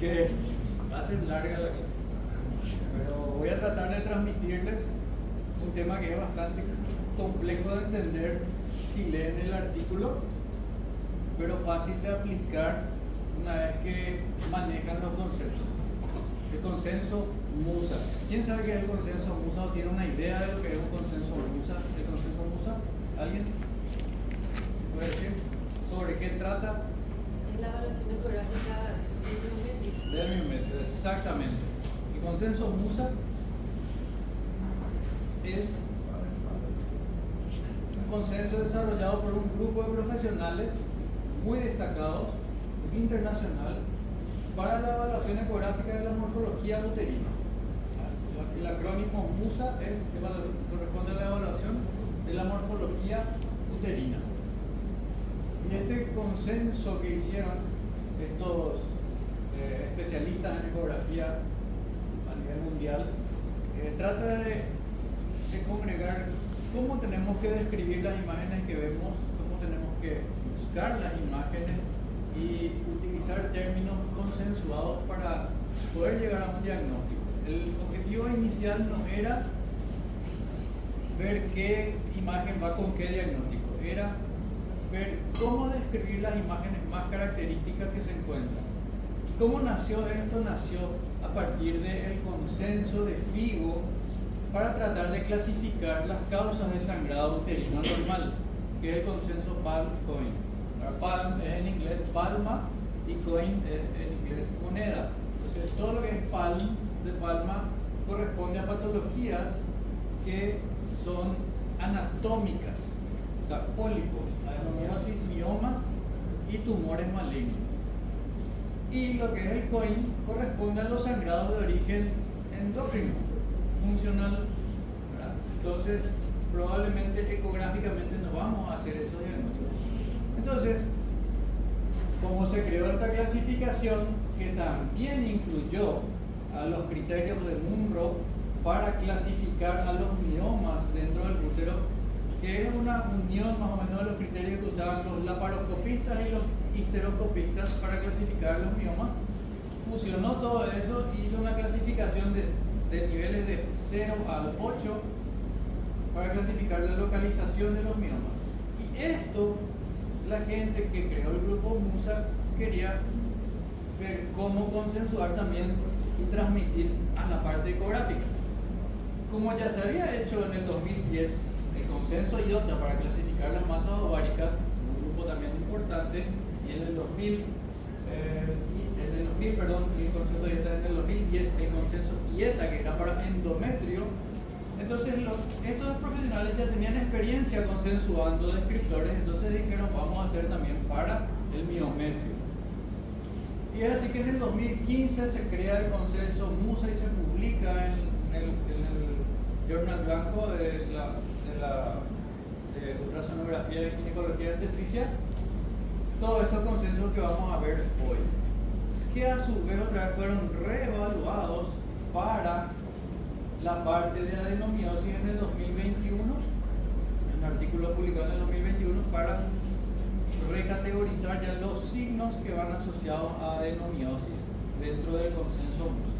que va a ser larga la clase. Pero voy a tratar de transmitirles un tema que es bastante complejo de entender si leen el artículo, pero fácil de aplicar una vez que manejan los conceptos. El consenso Musa. ¿Quién sabe qué es el consenso Musa o tiene una idea de lo que es un consenso Musa? ¿El consenso Musa? ¿Alguien puede decir sobre qué trata? Es la evaluación ecográfica del biométrico, exactamente. El consenso Musa es un consenso desarrollado por un grupo de profesionales muy destacados, internacional, para la evaluación ecográfica de la morfología uterina. El acrónimo MUSA corresponde a la evaluación de la morfología uterina. Y este consenso que hicieron estos especialistas en ecografía a nivel mundial trata de congregar cómo tenemos que describir las imágenes que vemos, cómo tenemos que buscar las imágenes y utilizar términos consensuados para poder llegar a un diagnóstico. El objetivo inicial no era ver qué imagen va con qué diagnóstico, era ver cómo describir las imágenes más características que se encuentran. ¿Y cómo nació esto? Nació a partir del consenso de Figo para tratar de clasificar las causas de sangrado uterino normal, que es el consenso Palm-Cohen. Palm es en inglés palma y coin es en inglés moneda. Entonces todo lo que es palm de palma corresponde a patologías que son anatómicas, o sea, pólipos, adenomiosis, miomas y tumores malignos. Y lo que es el coin corresponde a los sangrados de origen endocrino, funcional, ¿verdad? Entonces probablemente ecográficamente no vamos a hacer esos diagnósticos. Entonces, como se creó esta clasificación que también incluyó a los criterios de Munro para clasificar a los miomas dentro del útero, que es una unión más o menos de los criterios que usaban los laparoscopistas y los histeroscopistas para clasificar los miomas, fusionó todo eso y hizo una clasificación de niveles de 0 al 8 para clasificar la localización de los miomas. Y esto, la gente que creó el grupo Musa quería ver cómo consensuar también y transmitir a la parte ecográfica. Como ya se había hecho en el 2010 el consenso IOTA para clasificar las masas ováricas, un grupo también importante, y en el 2000, el consenso IOTA en el 2010 el consenso IETA, que era para endometrio. Entonces estos profesionales ya tenían experiencia consensuando descriptores, entonces dijeron vamos a hacer también para el miometrio. Y es así que en el 2015 se crea el consenso Musa y se publica en el Journal Blanco de ultrasonografía de ginecología y obstetricia, todos estos consensos que vamos a ver hoy, que a su vez otra vez fueron reevaluados para la parte de adenomiosis en el 2021, un artículo publicado en el 2021 para recategorizar ya los signos que van asociados a adenomiosis dentro del consenso Musa.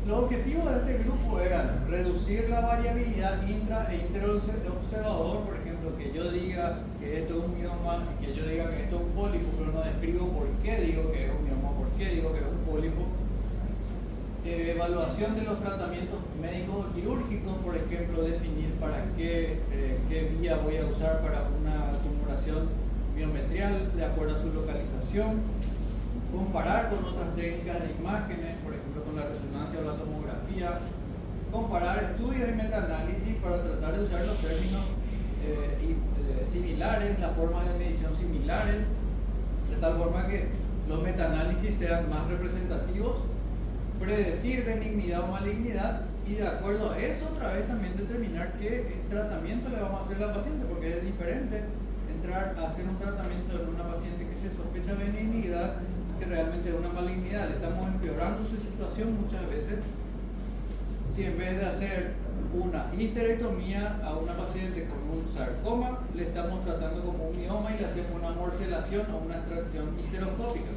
Los objetivos de este grupo eran reducir la variabilidad intra e interobservador, por ejemplo, que yo diga que esto es un mioma y que yo diga que esto es un pólipo, pero no describo por qué digo que es un mioma, por qué digo que es un pólipo. Evaluación de los tratamientos médicos o quirúrgicos, por ejemplo, definir para qué vía voy a usar para una tumoración biometrial de acuerdo a su localización, comparar con otras técnicas de imágenes, por ejemplo con la resonancia o la tomografía, comparar estudios y metaanálisis para tratar de usar los términos similares, las formas de medición similares, de tal forma que los metaanálisis sean más representativos, predecir benignidad o malignidad y de acuerdo a eso otra vez también determinar qué tratamiento le vamos a hacer a la paciente, porque es diferente entrar a hacer un tratamiento en una paciente que se sospecha benignidad que realmente es una malignidad. Le estamos empeorando su situación muchas veces si en vez de hacer una histerectomía a una paciente con un sarcoma le estamos tratando como un mioma y le hacemos una morcelación o una extracción histeroscópica.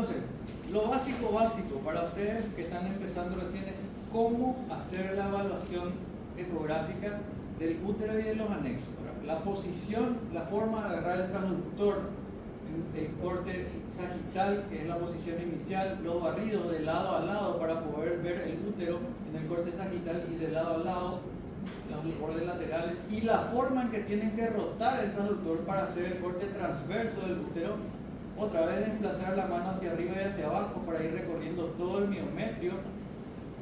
Entonces, lo básico para ustedes que están empezando recién es cómo hacer la evaluación ecográfica del útero y de los anexos. La posición, la forma de agarrar el transductor, el corte sagital, que es la posición inicial, los barridos de lado a lado para poder ver el útero en el corte sagital y de lado a lado, los bordes laterales, y la forma en que tienen que rotar el transductor para hacer el corte transverso del útero. Otra vez desplazar la mano hacia arriba y hacia abajo para ir recorriendo todo el miometrio,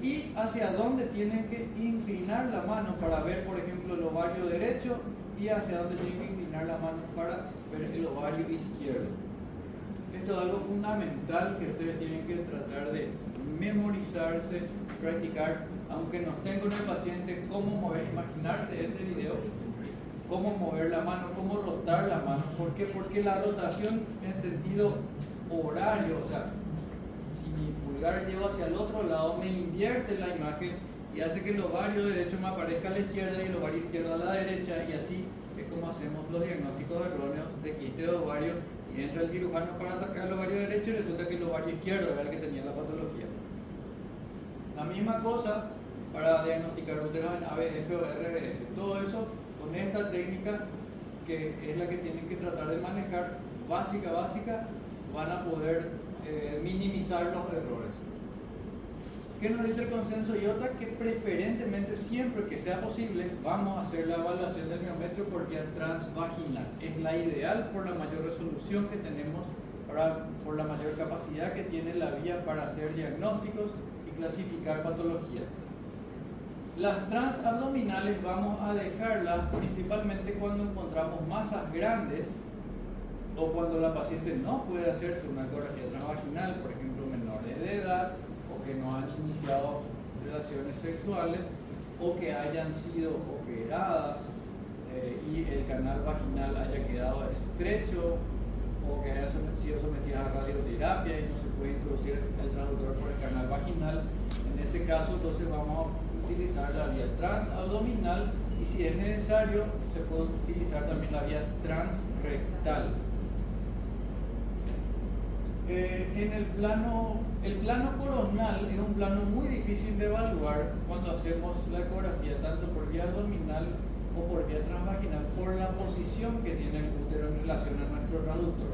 y hacia dónde tienen que inclinar la mano para ver, por ejemplo, el ovario derecho, y hacia dónde tienen que inclinar la mano para ver el ovario izquierdo. Esto es algo fundamental que ustedes tienen que tratar de memorizarse, practicar, aunque no estén con el paciente, cómo mover, imaginarse este video, cómo mover la mano, cómo rotar la mano. ¿Por qué? Porque la rotación en sentido horario, o sea, si mi pulgar llevo hacia el otro lado, me invierte la imagen y hace que el ovario derecho me aparezca a la izquierda y el ovario izquierdo a la derecha, y así es como hacemos los diagnósticos erróneos de quiste de ovario, y entra el cirujano para sacar el ovario derecho y resulta que el ovario izquierdo era el que tenía la patología. La misma cosa para diagnosticar úteros en ABF o RBF. Todo eso con esta técnica, que es la que tienen que tratar de manejar, básica, van a poder minimizar los errores. ¿Qué nos dice el consenso IOTA? Que preferentemente, siempre que sea posible, vamos a hacer la evaluación del miometrio por vía transvaginal. Es la ideal por la mayor resolución que tenemos, por la mayor capacidad que tiene la vía para hacer diagnósticos y clasificar patologías. Las transabdominales vamos a dejarlas principalmente cuando encontramos masas grandes o cuando la paciente no puede hacerse una ecografía transvaginal, por ejemplo, menores de edad, o que no han iniciado relaciones sexuales, o que hayan sido operadas y el canal vaginal haya quedado estrecho, o que hayan sido sometidas a radioterapia y no se puede introducir el transductor por el canal vaginal. En ese caso, entonces vamos a utilizar la vía transabdominal, y si es necesario se puede utilizar también la vía transrectal. El plano coronal es un plano muy difícil de evaluar cuando hacemos la ecografía, tanto por vía abdominal o por vía transvaginal, por la posición que tiene el útero en relación a nuestro transductor.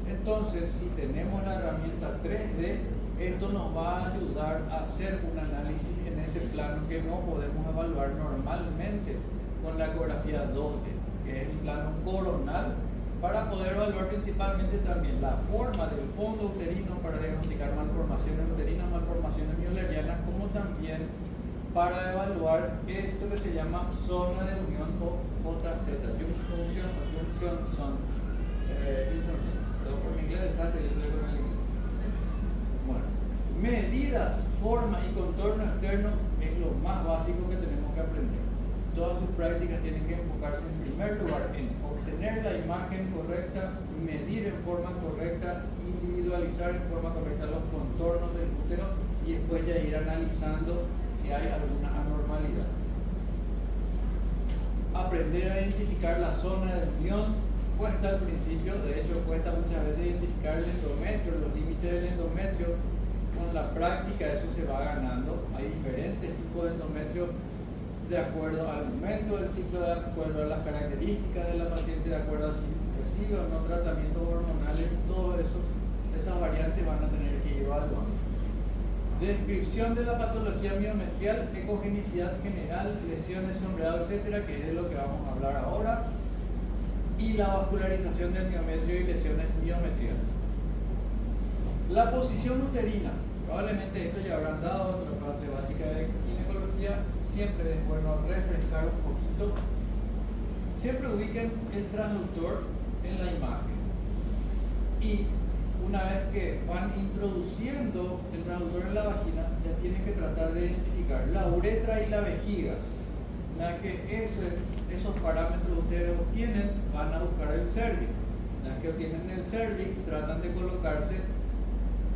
Entonces, si tenemos la herramienta 3D, esto nos va a ayudar a hacer un análisis en ese plano que no podemos evaluar normalmente con la ecografía 2D, que es el plano coronal, para poder evaluar principalmente también la forma del fondo uterino para diagnosticar malformaciones uterinas, malformaciones miolerianas, como también para evaluar esto que se llama zona de unión o JZ, junction zone. Perdón por mi inglés, desastre, yo estoy con el inglés. Bueno, medidas, forma y contorno externo es lo más básico que tenemos que aprender. Todas sus prácticas tienen que enfocarse en primer lugar en obtener la imagen correcta, medir en forma correcta, individualizar en forma correcta los contornos del útero y después ya ir analizando si hay alguna anormalidad. Aprender a identificar la zona de unión cuesta al principio, de hecho cuesta muchas veces identificar el endometrio, los límites del endometrio. Con la práctica eso se va ganando. Hay diferentes tipos de endometrio de acuerdo al momento del ciclo, de acuerdo a las características de la paciente, de acuerdo a si recibe o no tratamientos hormonales. Todo eso, esas variantes van a tener que ir evaluando. Descripción de la patología miometrial, ecogenicidad general, lesiones, sombreado, etcétera, que es de lo que vamos a hablar ahora, y la vascularización del miometrio y lesiones miometriales. La posición uterina, probablemente esto ya habrán dado otra parte básica de ginecología. Siempre es bueno refrescar un poquito. Siempre ubiquen el transductor en la imagen, y una vez que van introduciendo el transductor en la vagina, ya tienen que tratar de identificar la uretra y la vejiga. Una vez que esos parámetros ustedes obtienen, van a buscar el cervix. Una vez que obtienen el cervix, tratan de colocarse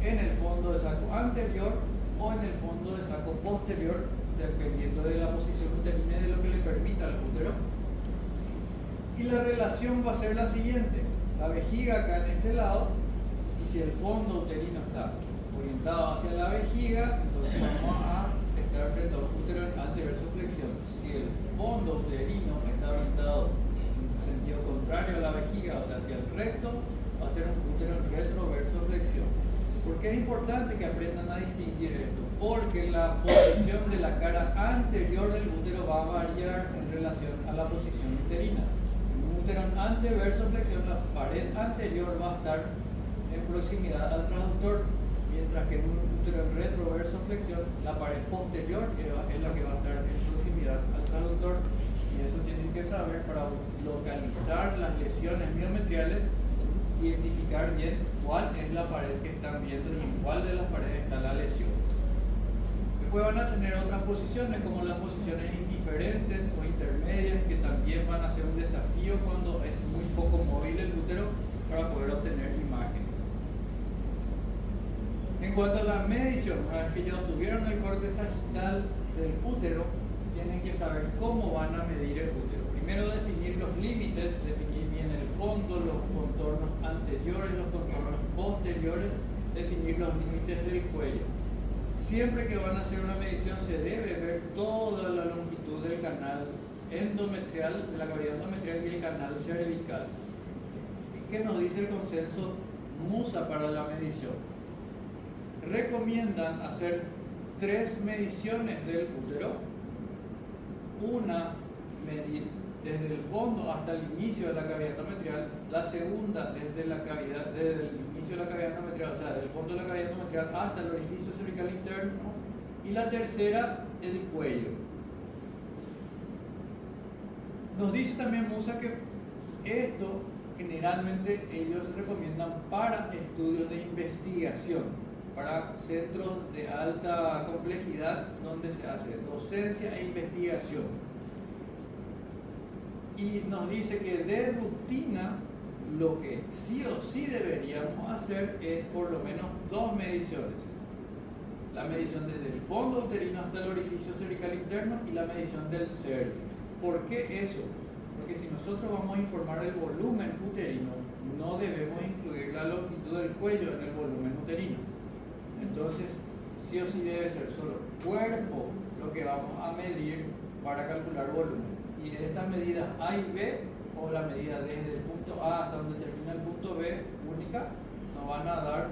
en el fondo de saco anterior o en el fondo de saco posterior, dependiendo de la posición uterina y de lo que le permita al útero. Y la relación va a ser la siguiente: la vejiga acá en este lado, y si el fondo uterino está orientado hacia la vejiga, entonces vamos a estar frente a un útero en anteversoflexión. Si el fondo uterino está orientado en sentido contrario a la vejiga, o sea, hacia el recto, va a ser un útero en retroversoflexión. ¿Por qué es importante que aprendan a distinguir esto? Porque la posición de la cara anterior del útero va a variar en relación a la posición uterina. En un útero en anteversoflexión, la pared anterior va a estar en proximidad al transductor, mientras que en un útero en retroversoflexión, la pared posterior es la que va a estar en proximidad al transductor. Y eso tienen que saber para localizar las lesiones miometriales, identificar bien cuál es la pared que están viendo y en cuál de las paredes está la lesión. Después van a tener otras posiciones, como las posiciones indiferentes o intermedias, que también van a ser un desafío cuando es muy poco móvil el útero para poder obtener imágenes. En cuanto a la medición, una vez que ya obtuvieron el corte sagital del útero, tienen que saber cómo van a medir el útero. Primero definir los límites, definir bien el fondo, los contornos anteriores, los contornos posteriores, definir los límites del cuello. Siempre que van a hacer una medición se debe ver toda la longitud del canal endometrial, de la cavidad endometrial y el canal cervical. ¿Qué nos dice el consenso MUSA para la medición? Recomiendan hacer 3 mediciones del útero, una medir desde el fondo hasta el inicio de la cavidad endometrial, la segunda desde el inicio de la cavidad endometrial, o sea, del fondo de la cavidad endometrial hasta el orificio cervical interno, y la tercera el cuello. Nos dice también MUSA que esto generalmente ellos recomiendan para estudios de investigación, para centros de alta complejidad donde se hace docencia e investigación. Y nos dice que de rutina lo que sí o sí deberíamos hacer es por lo menos 2 mediciones. La medición desde el fondo uterino hasta el orificio cervical interno y la medición del cervix. ¿Por qué eso? Porque si nosotros vamos a informar el volumen uterino, no debemos incluir la longitud del cuello en el volumen uterino. Entonces, sí o sí debe ser solo cuerpo lo que vamos a medir para calcular volumen. Y estas medidas A y B, o la medida desde el punto A hasta donde termina el punto B, única, nos van a dar,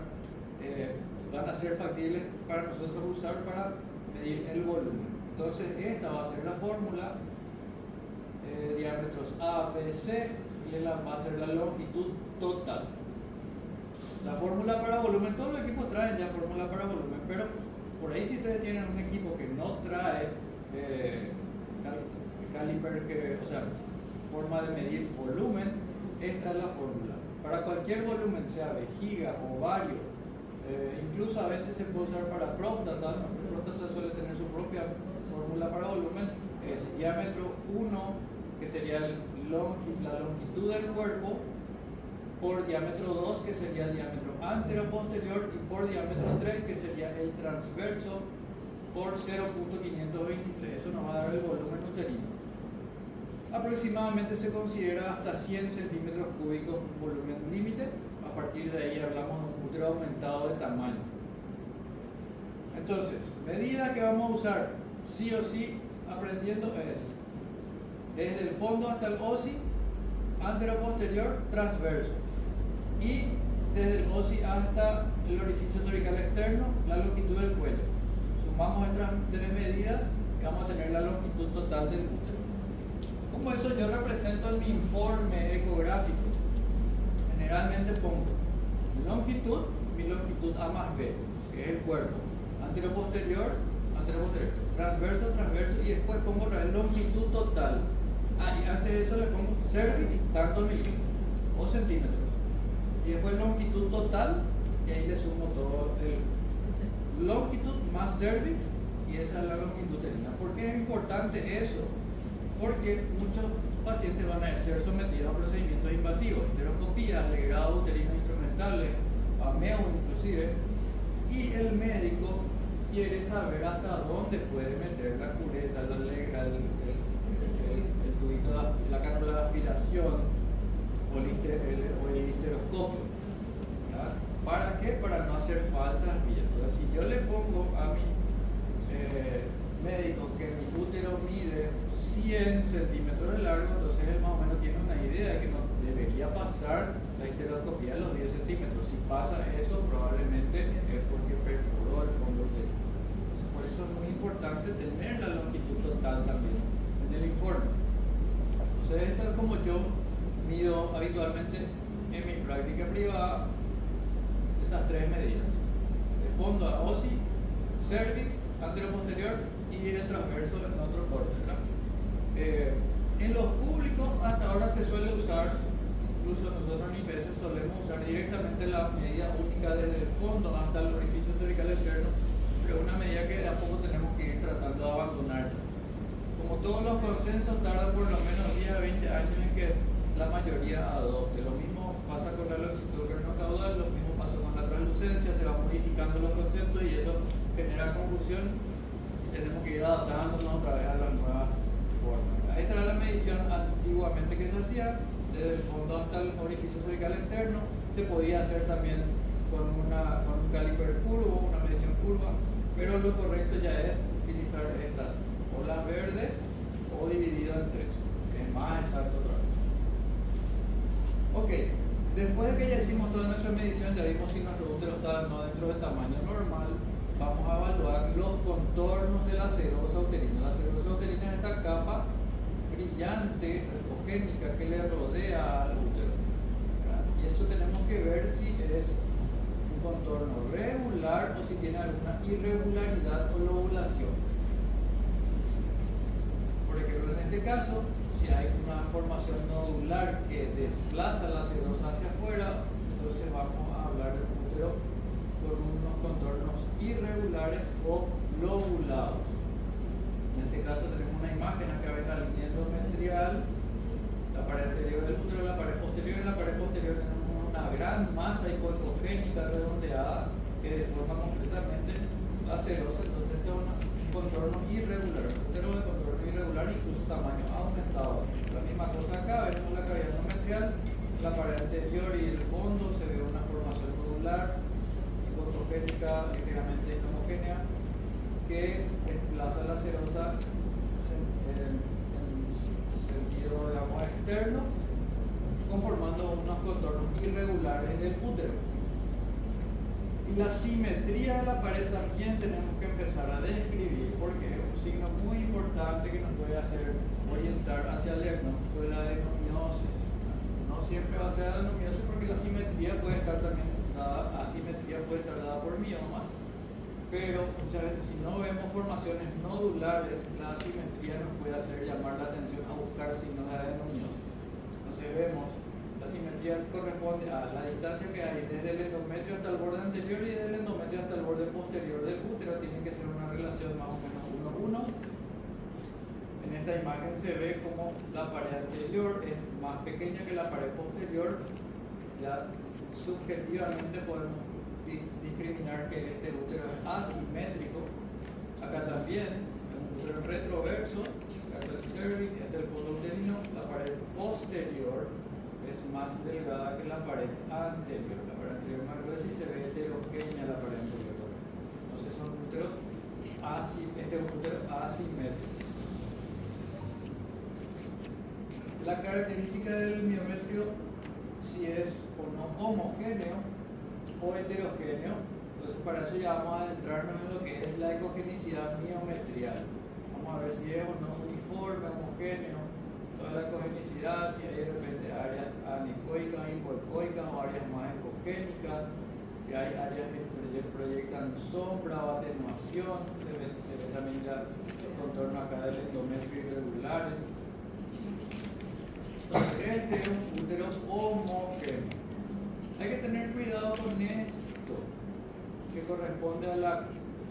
van a ser factibles para nosotros usar para medir el volumen. Entonces, esta va a ser la fórmula, diámetros A, B, C, y va a ser la longitud total. La fórmula para volumen, todos los equipos traen ya fórmula para volumen, pero por ahí si ustedes tienen un equipo que no trae caliper, o sea, forma de medir volumen, esta es la fórmula. Para cualquier volumen, sea vejiga, ovario, incluso a veces se puede usar para próstata, ¿no? La próstata suele tener su propia fórmula para volumen, es diámetro 1, que sería la longitud del cuerpo, por diámetro 2, que sería el diámetro antero-posterior, y por diámetro 3, que sería el transverso, por 0.523. Eso nos va a dar el volumen uterino. Aproximadamente se considera hasta 100 centímetros cúbicos volumen límite. A partir de ahí hablamos de un útero aumentado de tamaño. Entonces, medida que vamos a usar sí o sí aprendiendo es desde el fondo hasta el OSI, antero-posterior, transverso, y desde el OSI hasta el orificio cervical externo, la longitud del cuello. Sumamos estas 3 medidas y vamos a tener la longitud total del útero. Como eso yo represento en mi informe ecográfico, generalmente pongo mi longitud A más B, que es el cuerpo, antero-posterior, transverso, y después pongo la longitud total. Y antes de eso le pongo cervix, tantos milímetros o centímetros, y después longitud total, y ahí le sumo todo el longitud más cervix, y esa es la longitud uterina. ¿Por qué es importante eso? Porque muchos pacientes van a ser sometidos a procedimientos invasivos, histeroscopías, legrado uterino instrumentales, AMEO inclusive, y el médico quiere saber hasta dónde puede meter la cureta, la legra, el tubito, la cánula de aspiración o el histeroscopio, ¿ya? Para yo le pongo a mi médico que mi útero mide 100 centímetros de largo, entonces él más o menos tiene una idea de que no debería pasar la histeroscopía de los 10 centímetros. Si pasa eso, probablemente es porque perforó el fondo uterino. Entonces, por eso es muy importante tener la longitud total también en el informe. Entonces, esto es como yo mido habitualmente en mi práctica privada esas tres medidas: el fondo a OSI, cervix, anteroposterior y el transverso en otro corte, ¿verdad? En los públicos hasta ahora se suele usar, incluso nosotros en IPS solemos usar directamente la medida única desde el fondo hasta el orificio cervical externo, pero una medida que de a poco tenemos que ir tratando de abandonar. Como todos los consensos tardan por lo menos 10 a 20 años en que la mayoría adopte. Lo mismo pasa con la longitud caudal, lo mismo pasa con la translucencia, se van modificando los conceptos y eso genera confusión y tenemos que ir adaptándonos otra vez a las nuevas formas. Esta era la medición antiguamente que se hacía, desde el fondo hasta el orificio cervical externo. Se podía hacer también con un caliper curvo, una medición curva, pero lo correcto ya es utilizar estas, o las verdes o dividido en tres, que es más exacto otra vez. Ok, después de que ya hicimos toda nuestra medición, ya vimos si nuestro útero está no dentro del tamaño normal, vamos a evaluar los contornos de la serosa uterina. La serosa uterina es esta capa brillante, refogénica, que le rodea al útero, ¿verdad? Y eso tenemos que ver si es un contorno regular o si tiene alguna irregularidad o lobulación. Por ejemplo, en este caso, si hay una formación nodular que desplaza la serosa hacia afuera, entonces vamos a hablar del útero con unos contornos irregulares o lobulados. En este caso tenemos una imagen, acá ven la línea endometrial, la pared anterior del útero, la pared posterior. En la pared posterior tenemos una gran masa hipocogénica redondeada que deforma completamente la serosa. Entonces este es un contorno irregular, útero de contorno irregular, incluso tamaño aumentado. La misma cosa acá, vemos la cavidad endometrial, la pared anterior y el fondo se ve una formación nodular hipocogénica ligeramente inhomogénea que desplaza la serosa en sentido, digamos, externo, conformando unos contornos irregulares del útero. Y la simetría de la pared también tenemos que empezar a describir, porque es un signo muy importante que nos puede hacer orientar hacia el diagnóstico de la adenomiosis. No siempre va a ser adenomiosis porque la simetría puede estar también dada, asimetría puede estar dada por miomas, pero muchas veces si no vemos formaciones nodulares, la asimetría nos puede hacer llamar la atención a buscar signos de adenomiosis. Entonces vemos, la simetría corresponde a la distancia que hay desde el endometrio hasta el borde anterior y desde el endometrio hasta el borde posterior del útero. Tiene que ser una relación más o menos 1:1. En esta imagen se ve como la pared anterior es más pequeña que la pared posterior. Ya subjetivamente podemos discriminar que este útero es asimétrico. Acá también, un útero retroverso, acá está el cervix, este es el fondo uterino. La pared posterior es más delgada que la pared anterior. La pared anterior es más gruesa y se ve heterogénea la pared anterior. Entonces son úteros este es un útero asimétrico. La característica del miometrio, si es o no homogéneo o heterogéneo. Entonces para eso ya vamos a adentrarnos en lo que es la ecogenicidad miometrial. Vamos a ver si es o no uniforme, homogéneo, toda la ecogenicidad, si hay de repente áreas anecoicas, hipoecoicas o áreas más ecogénicas, si hay áreas que proyectan sombra o atenuación. Se ve también ya el contorno acá del endometrio irregulares. Entonces este es un útero homogéneo. Hay que tener cuidado con esto, que corresponde a la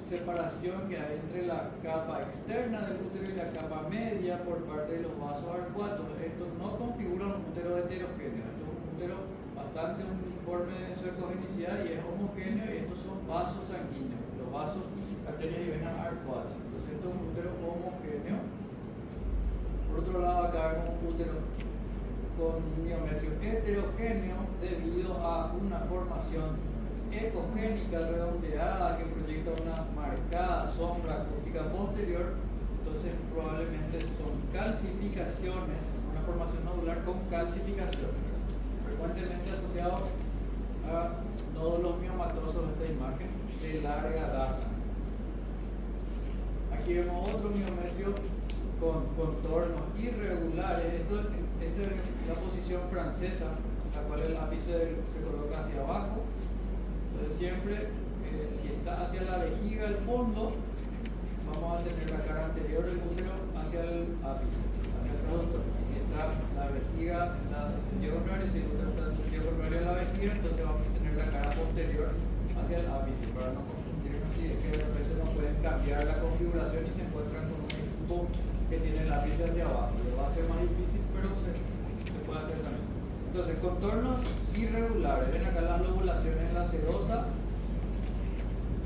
separación que hay entre la capa externa del útero y la capa media por parte de los vasos arcuatos. Esto no configura un útero heterogéneo, esto es un útero bastante uniforme en su ecogenicidad y es homogéneo, y estos son vasos sanguíneos, los vasos, arterias y venas arcuatas. Entonces esto es un útero homogéneo. Por otro lado, acá vemos un útero con miometrio heterogéneo debido a una formación ecogénica redondeada que proyecta una marcada sombra acústica posterior, entonces probablemente son calcificaciones, una formación nodular con calcificaciones, frecuentemente asociados a nódulos miomatosos de esta imagen de larga data. Aquí vemos otro miometrio con contornos irregulares. Esta es la posición francesa, la cual el ápice se coloca hacia abajo. Entonces siempre, si está hacia la vejiga el fondo, vamos a tener la cara anterior del útero hacia el ápice, hacia el productor. Y si está la vejiga en el sentido contrario, si el útero está en el sentido contrario a la vejiga, entonces vamos a tener la cara posterior hacia el ápice, para no confundirnos si es que de repente no pueden cambiar la configuración y se encuentran con un equipo que tiene el ápice hacia abajo. Le va a ser más difícil, pero se puede hacer también. Entonces, contornos irregulares. Ven acá las lobulaciones en la serosa.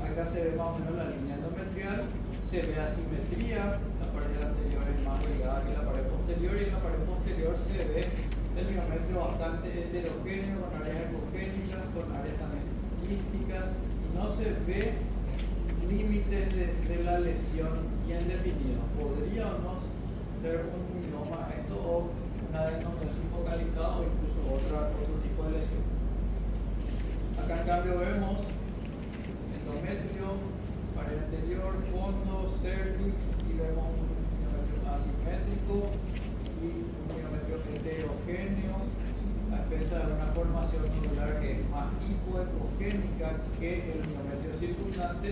Acá se ve más o menos la línea endometrial. Se ve asimetría. La pared anterior es más delgada que la pared posterior, y en la pared posterior se ve el miometrio bastante heterogéneo, con áreas ecogénicas, con áreas también quísticas. No se ve límites de la lesión bien definidos. Podría o no ser un mioma esto, o una adenosis focalizada, o incluso otro tipo de lesión. Acá en cambio vemos endometrio, pared anterior, fondo, cervix, y vemos un miometrio asimétrico y un miometrio heterogéneo a expensas de una formación nodular que es más hipoecogénica que el miometrio circundante,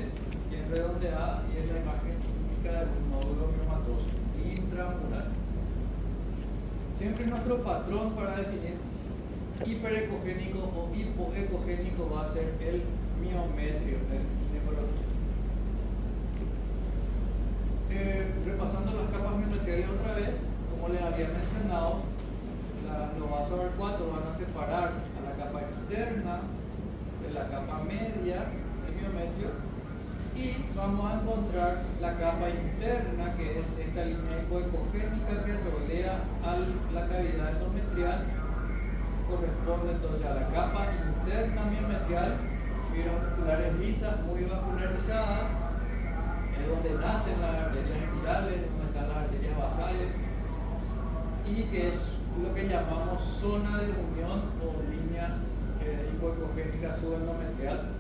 bien redondeada, y es la imagen típica de un nódulo miomatoso intramural. Siempre nuestro patrón para definir hiperecogénico o hipoecogénico va a ser el miometrio de ginecología. Repasando las capas miometriales otra vez, como les había mencionado, los vasos arcuatos van a separar a la capa externa de la capa media del miometrio, y vamos a encontrar la capa interna, que es esta línea hipoecogénica que rodea a la cavidad endometrial. Corresponde entonces a la capa interna miometrial, fibras musculares lisas, muy vascularizadas, es donde nacen las arterias espirales, donde están las arterias basales, y que es lo que llamamos zona de unión o línea hipoecogénica subendometrial.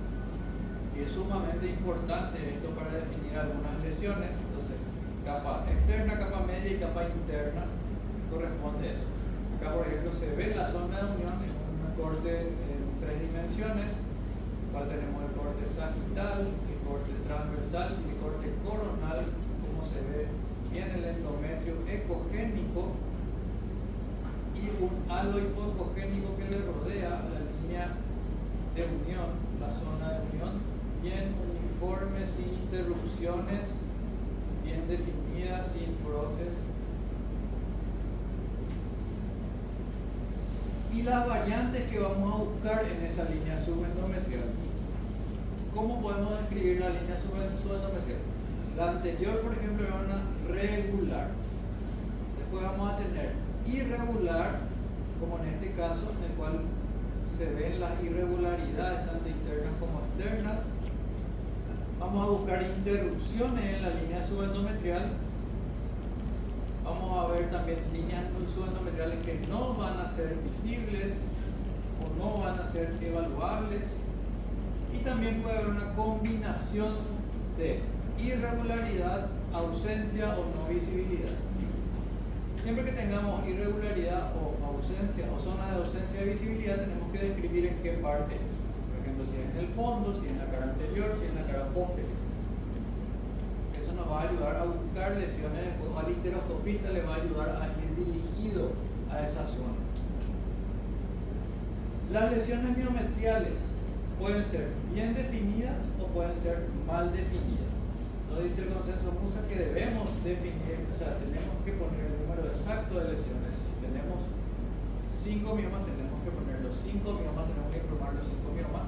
Y es sumamente importante esto para definir algunas lesiones. Entonces, capa externa, capa media y capa interna corresponde a eso. Acá, por ejemplo, se ve la zona de unión en un corte en 3 dimensiones, cual tenemos el corte sagital, el corte transversal y el corte coronal, como se ve en el endometrio ecogénico, y un halo hipoecogénico que le rodea a la línea de unión, la zona de unión, bien uniforme, sin interrupciones, bien definida, sin brotes. Y las variantes que vamos a buscar en esa línea subendometrial. ¿Cómo podemos describir la línea subendometrial? La anterior, por ejemplo, era una regular. Después vamos a tener irregular, como en este caso, en el cual se ven las irregularidades tanto internas como externas. Vamos a buscar interrupciones en la línea subendometrial. Vamos a ver también líneas subendometriales que no van a ser visibles o no van a ser evaluables. Y también puede haber una combinación de irregularidad, ausencia o no visibilidad. Siempre que tengamos irregularidad o ausencia o zona de ausencia de visibilidad, tenemos que describir en qué parte es. Por ejemplo, si es en el fondo, si es en la cara anterior, si es en la cara posterior. Eso nos va a ayudar a buscar lesiones. Después al histeroscopista le va a ayudar a ir dirigido a esa zona. Las lesiones miometriales pueden ser bien definidas o pueden ser mal definidas. Nos dice el consenso Musa que debemos definir, o sea, tenemos que poner el número exacto de lesiones. Si tenemos 5 miomas, tenemos que poner los 5 miomas, tenemos que informar los 5 miomas,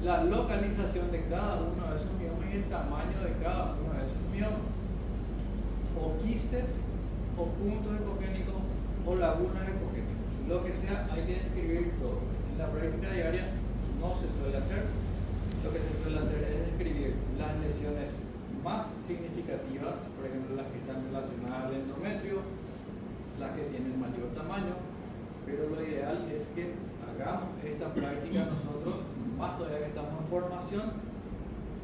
la localización de cada uno de esos miomas y el tamaño de cada uno de esos miomas, o quistes, o puntos ecogénicos, o lagunas ecogénicas. Lo que sea, hay que describir todo. En la práctica diaria no se suele hacer, lo que se suele hacer es describir las lesiones más significativas, por ejemplo las que están relacionadas al endometrio, las que tienen mayor tamaño, pero lo ideal es que hagamos esta práctica nosotros, más todavía que estamos en formación,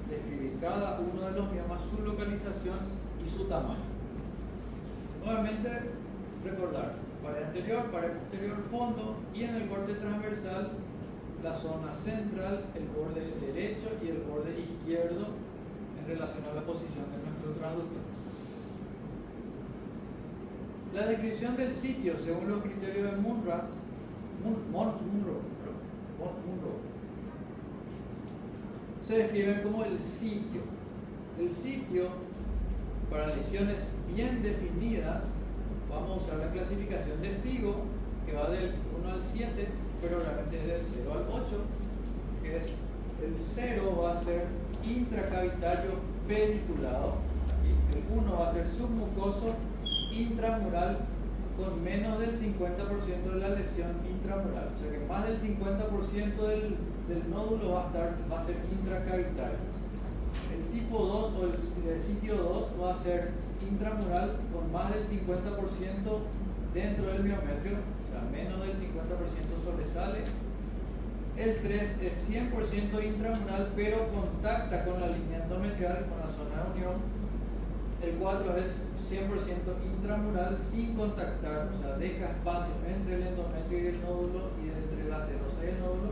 describir cada uno de los miomas, su localización y su tamaño. Nuevamente, recordar, pared anterior, pared posterior, fondo, y en el corte transversal, la zona central, el borde derecho y el borde izquierdo en relación a la posición de nuestro transductor. La descripción del sitio, según los criterios de Monro, se describe como el sitio. El sitio, para lesiones bien definidas, vamos a usar la clasificación de Figo, que va del 1 al 7, pero realmente es del 0 al 8, que es el 0 va a ser intracavitario pediculado, el 1 va a ser submucoso intramural con menos del 50% de la lesión intramural, o sea que más del 50% del nódulo va a ser intracavitario. El tipo 2 o el sitio 2 va a ser intramural con más del 50% dentro del miometrio, o sea, menos del 50% sobresale. El 3 es 100% intramural, pero contacta con la línea endometrial, con la zona de unión. El 4 es 100% intramural sin contactar, o sea, deja espacio entre el endometrio y el nódulo y entre la serosa y el nódulo.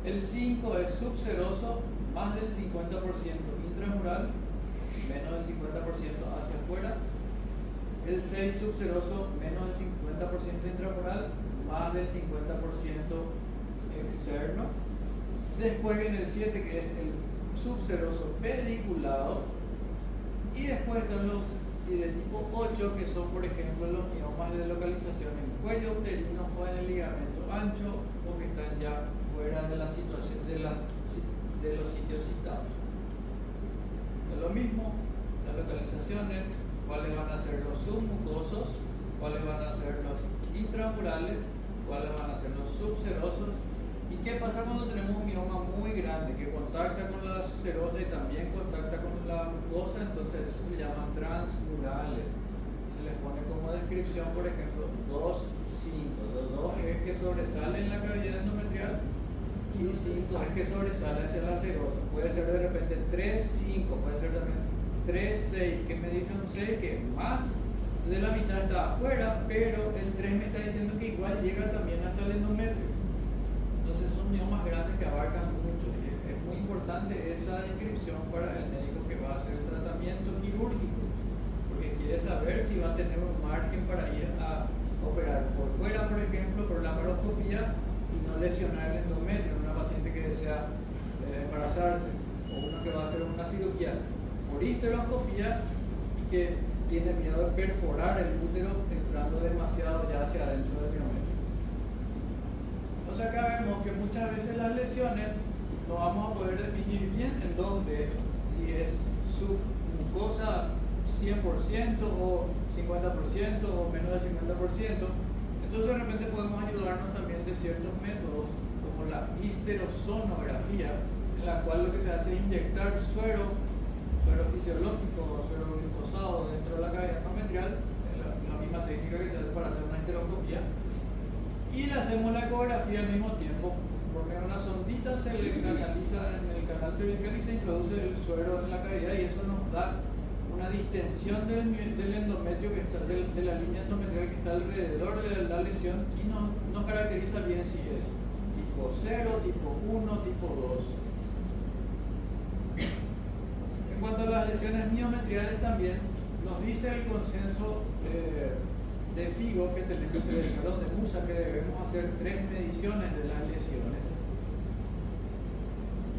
El 5 es subseroso, más del 50% intramural, menos del 50% hacia afuera. El 6 subseroso, menos del 50% intramural, más del 50% externo. Después viene el 7, que es el subseroso pediculado. Y después están los de tipo 8, que son, por ejemplo, los miomas de localización en cuello uterino o en el ligamento ancho, o que están ya fuera de la situación de los sitios citados. Es lo mismo, las localizaciones, cuáles van a ser los submucosos, cuáles van a ser los intramurales, cuáles van a ser los subserosos. ¿Y qué pasa cuando tenemos un mioma muy grande que contacta con la serosa y también contacta con la mucosa? Entonces eso se llaman transmurales. Se les pone como descripción, por ejemplo, 2, 5. Los 2 es que sobresale en la cavidad endometrial y 5 es que sobresale hacia la serosa. Puede ser de repente 3, 5, puede ser también 3, 6. ¿Qué me dice un 6? Que más de la mitad está afuera, pero el 3 me está diciendo que igual llega también hasta el endometrio. Entonces son miomas grandes que abarcan mucho y es muy importante esa descripción para el médico que va a hacer el tratamiento quirúrgico, porque quiere saber si va a tener un margen para ir a operar por fuera, por ejemplo, por laparoscopía y no lesionar el endometrio en una paciente que desea embarazarse, o uno que va a hacer una cirugía por histeroscopía y que tiene miedo de perforar el útero entrando demasiado ya hacia adentro del miometrio. Entonces acá vemos que muchas veces las lesiones no vamos a poder definir bien en 2D, si es submucosa 100% o 50% o menos del 50%. Entonces de repente podemos ayudarnos también de ciertos métodos como la histerosonografía, en la cual lo que se hace es inyectar suero fisiológico, suero glucosado dentro de la cavidad endometrial, la misma técnica que se hace para hacer una histeroscopía. Y le hacemos la ecografía al mismo tiempo, porque una sondita se le canaliza en el canal cervical y se introduce el suero en la cavidad, y eso nos da una distensión del endometrio que está, de la línea endometrial que está alrededor de la lesión, y nos caracteriza bien si es tipo 0, tipo 1, tipo 2. En cuanto a las lesiones miometriales también, nos dice el consenso de Figo que tenemos de Musa que debemos hacer 3 mediciones de las lesiones.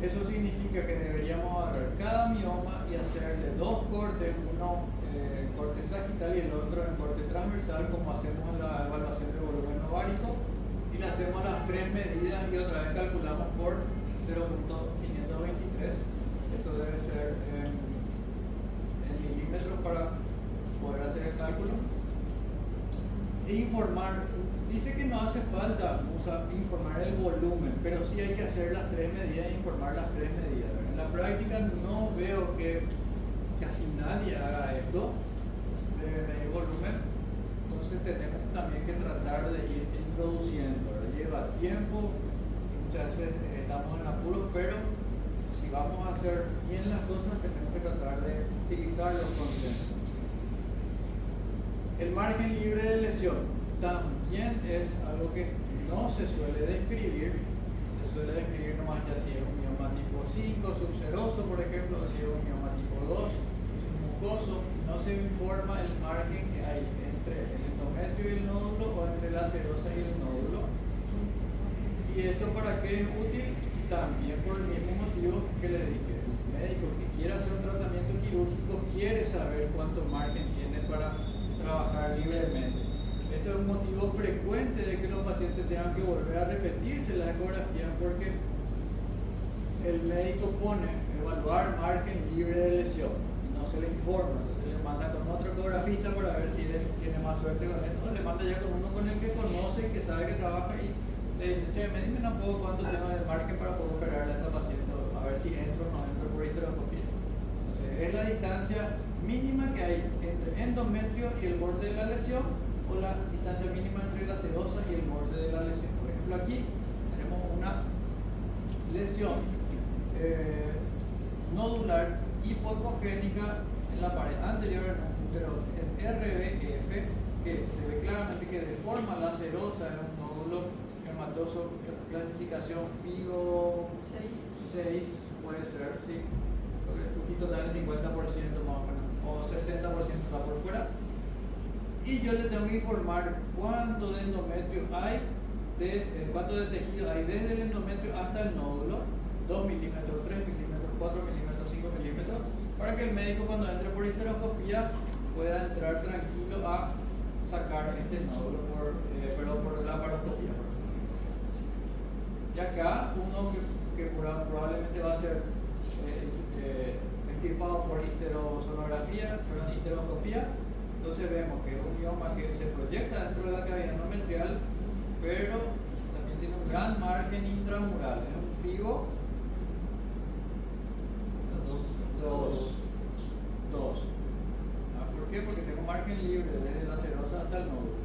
Eso significa que deberíamos agarrar cada mioma y hacerle 2 cortes, uno en corte sagital y el otro en corte transversal, como hacemos en la evaluación de volumen ovárico, y le hacemos las 3 medidas y otra vez calculamos por 0.523. Esto debe ser en milímetros para poder hacer el cálculo. E informar Dice que no hace falta informar el volumen, pero sí hay que hacer las tres medidas e informar las tres medidas. En la práctica no veo que casi nadie haga esto de medir volumen, entonces tenemos también que tratar de ir introduciendo. Lleva tiempo y muchas veces estamos en apuros, pero si vamos a hacer bien las cosas tenemos que tratar de utilizar los conceptos. El margen libre de lesión también es algo que no se suele describir. Se suele describir nomás ya si es un mioma tipo 5, subseroso por ejemplo, o si es un mioma tipo 2, mucoso. No se informa el margen que hay entre el endometrio y el nódulo o entre la serosa y el nódulo. ¿Y esto para qué es útil? También por el mismo motivo que les dije. El médico que quiere hacer un tratamiento quirúrgico quiere saber cuánto margen tiene para trabajar libremente. Esto es un motivo frecuente de que los pacientes tengan que volver a repetirse la ecografía porque el médico pone evaluar margen libre de lesión y no se le informa, entonces le manda con otro ecografista para ver si él tiene más suerte con esto, o le manda ya con uno con el que conoce y que sabe que trabaja y le dice, che, me dime un poco cuánto tengo de margen para poder operarle a esta paciente, a ver si entro o no entro por histeroscopia. Entonces es la distancia mínima que hay entre endometrio y el borde de la lesión, o la distancia mínima entre la serosa y el borde de la lesión. Por ejemplo, aquí tenemos una lesión nodular hipocogénica en la pared anterior en un útero en RBF, que se ve claramente que deforma la serosa en un nódulo hematoso, clasificación FIGO 6 puede ser, sí, porque un poquito da el 50% más o menos, o 60% está por fuera. Y yo le tengo que informar cuánto de endometrio hay, cuánto de tejido hay desde el endometrio hasta el nódulo, 2 milímetros, 3 milímetros, 4 milímetros, 5 milímetros, para que el médico cuando entre por histeroscopía pueda entrar tranquilo a sacar este nódulo por la laparoscopía. Y acá uno que probablemente va a ser extirpado por histerosonografía, histeroscopía. Entonces vemos que es un mioma que se proyecta dentro de la cavidad endometrial, pero también tiene un gran margen intramural. Es un FIGO 2. ¿Por qué? Porque tengo margen libre desde la serosa hasta el nódulo.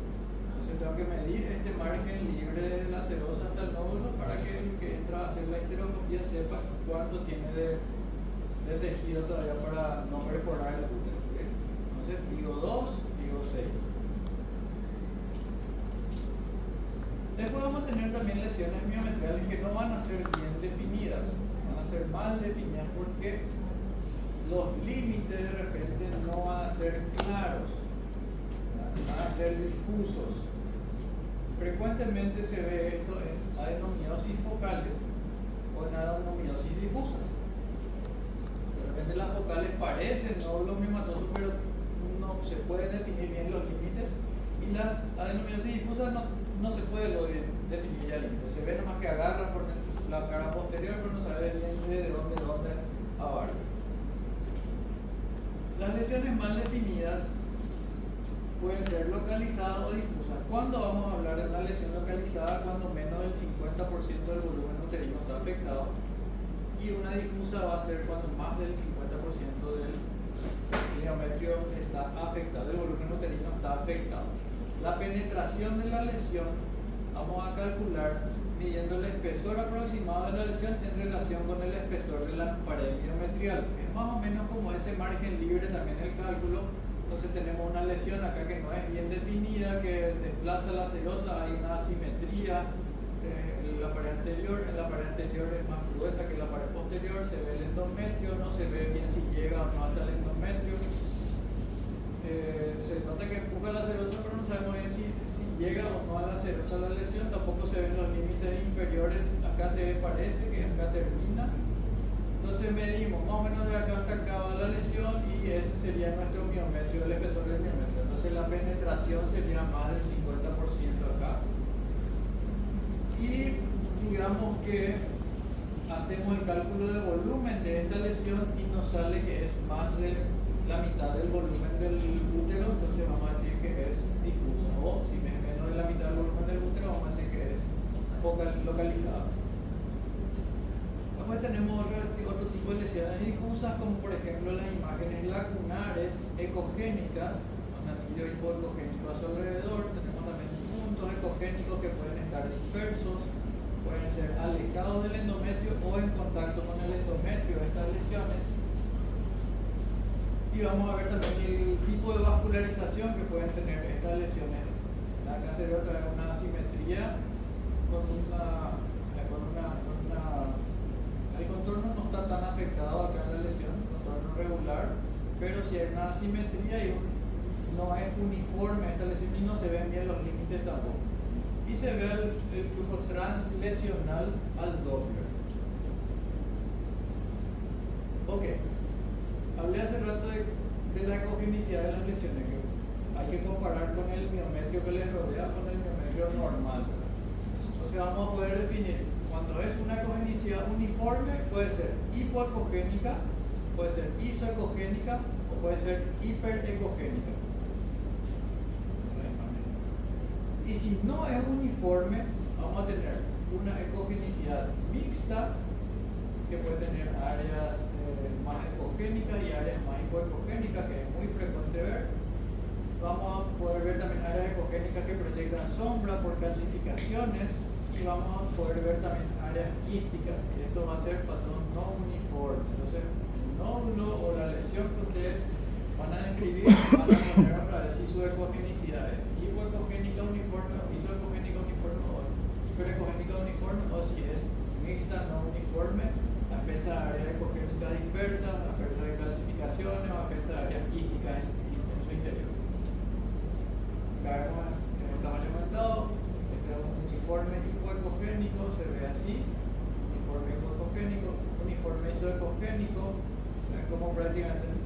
Entonces tengo que medir este margen libre desde la serosa hasta el nódulo para que el que entra a hacer la histeroscopía sepa cuánto tiene de tejido todavía para no perforar el útero. Entonces, FIGO 2, FIGO 6. Después vamos a tener también lesiones miometriales que no van a ser bien definidas, van a ser mal definidas porque los límites de repente no van a ser claros, van a ser difusos. Frecuentemente se ve esto en adenomiosis focales o en adenomiosis difusas. De repente las focales parecen nódulos miomatosos, pero no se pueden definir bien los límites, y las adenomiosis difusas no se puede definir ya límites. Se ve nomás que agarra por la cara posterior, pero no sabe bien de dónde abarca. Las lesiones mal definidas pueden ser localizadas o difusas. ¿Cuándo vamos a hablar de una lesión localizada? Cuando menos del 50% del volumen uterino está afectado, y una difusa va a ser cuando más del 50% del miometrio está afectado, el volumen uterino está afectado. La penetración de la lesión vamos a calcular midiendo el espesor aproximado de la lesión en relación con el espesor de la pared miometrial. Es más o menos como ese margen libre también el cálculo. Entonces tenemos una lesión acá que no es bien definida, que desplaza la serosa, hay una asimetría en la pared anterior es más gruesa que la pared posterior, se ve el endometrio, no se ve bien si llega o no hasta el endometrio. Se nota que empuja la serosa, pero no sabemos bien si llega o no a la serosa la lesión. Tampoco se ven los límites inferiores, acá parece que acá termina. Entonces medimos más o menos de acá hasta acá va la lesión, y ese sería nuestro miometrio, el espesor del miometrio. Entonces la penetración sería más del 50% acá. Y digamos que hacemos el cálculo de volumen de esta lesión y nos sale que es más de la mitad del volumen del útero, entonces vamos a decir que es difusa, o si es menos de la mitad del volumen del útero, vamos a decir que es localizada. Después tenemos otro tipo de lesiones difusas, como por ejemplo las imágenes lacunares ecogénicas, con anillo hipoecogénico a su alrededor. Tenemos también puntos ecogénicos que pueden estar dispersos, pueden ser alejados del endometrio o en contacto con el endometrio, estas lesiones. Y vamos a ver también el tipo de vascularización que pueden tener estas lesiones. Acá se ve otra vez una asimetría el contorno no está tan afectado acá en la lesión, el contorno regular, pero si hay una asimetría y no es uniforme esta lesión y no se ven bien los límites tampoco. Y se ve el flujo translesional al Doppler. Ok, hablé hace rato de la ecogenicidad de las lesiones, que hay que comparar con el miometrio que les rodea con el miometrio normal. Entonces vamos a poder definir, cuando es una ecogenicidad uniforme, puede ser hipoecogénica, puede ser isoecogénica o puede ser hiperecogénica. Y si no es uniforme, vamos a tener una ecogenicidad mixta, que puede tener áreas más ecogénicas y áreas más hipoecogénicas, que es muy frecuente ver. Vamos a poder ver también áreas ecogénicas que proyectan sombra por calcificaciones, y vamos a poder ver también áreas quísticas, y esto va a ser patrón no uniforme. Entonces, el nódulo o la lesión que ustedes van a describir, van a poner otra vez si su ecogenicidad es hipoecogénica uniforme o isoecogénica uniforme o hiperecogénica uniforme, o si es mixta no uniforme, afecta a áreas ecogénicas dispersas, afecta de calcificaciones o afecta a áreas quísticas en su interior. Acá vemos en el tamaño aumentado, este es un uniforme hipoecogénico, se ve así, uniforme hipoecogénico, uniforme isoecogénico, como prácticamente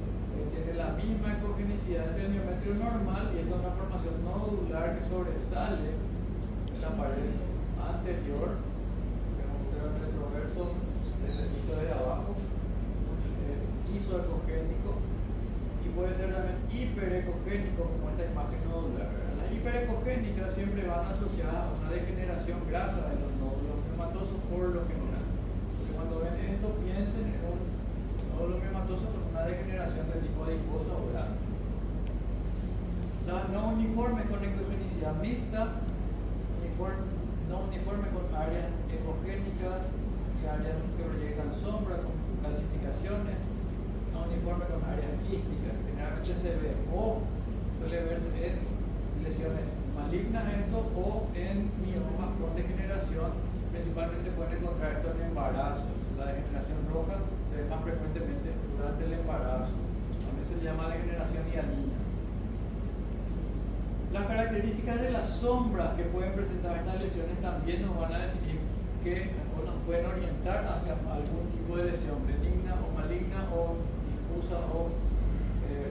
tiene la misma ecogenicidad del miometrio normal, y esta es una formación nodular que sobresale en la pared anterior, vemos el retroverso desde el hito de abajo, isoecogénico, y puede ser también hiperecogénico, como esta imagen nodular. Las hiperecogénicas siempre van asociadas a una degeneración grasa de los nódulos miomatosos por lo general. Entonces, cuando ven esto, piensen en un nódulo miomatoso con una degeneración de tipo adiposa o grasa. Las no uniformes con ecogenicidad mixta, no uniformes con áreas ecogénicas y áreas que proyectan sombra con calcificaciones, no uniforme con áreas quísticas. Generalmente se ve o suele verse en lesiones malignas esto o en miomas con degeneración. Principalmente pueden encontrar esto en embarazo. La degeneración roja se ve más frecuentemente durante el embarazo, también se llama degeneración hialina. Las características de las sombras que pueden presentar estas lesiones también nos van a definir o nos pueden orientar hacia algún tipo de lesión benigna o maligna o difusa o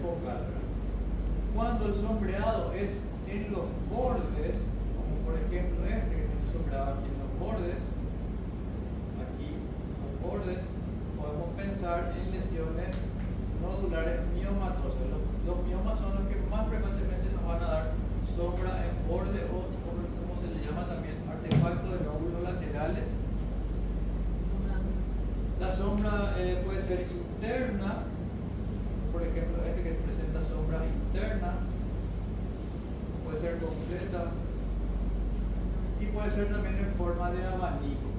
focal. Cuando el sombreado es en los bordes, como por ejemplo este que está sombreado aquí en los bordes, podemos pensar en lesiones nodulares miomatosas. Los miomas son los que más frecuentemente nos van a dar sombra en borde o como se le llama también artefacto de nódulos laterales. La sombra puede ser interna, por ejemplo este que presenta sombras internas, puede ser completa y puede ser también en forma de abanico.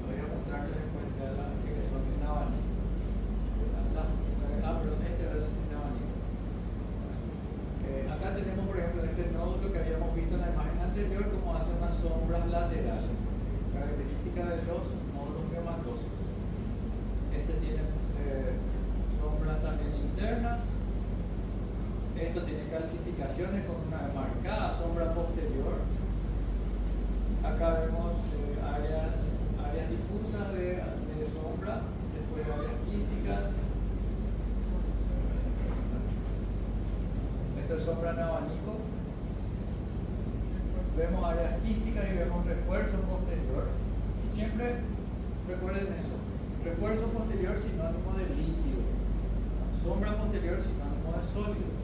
Voy a mostrarles después de las que son en abanico. Perdón, este es en abanico. Acá tenemos por ejemplo este nódulo que habíamos visto en la imagen anterior, como hace unas sombras laterales, característica de los nódulos miomatosos. Este tiene sombras también internas. Esto tiene calcificaciones con una marcada sombra posterior. Acá vemos áreas difusas de sombra, después áreas quísticas. Esto es sombra en abanico. Vemos áreas quísticas y vemos refuerzo posterior. Y siempre recuerden eso. Refuerzo posterior sinónimo de líquido. Sombra posterior sinónimo de sólido.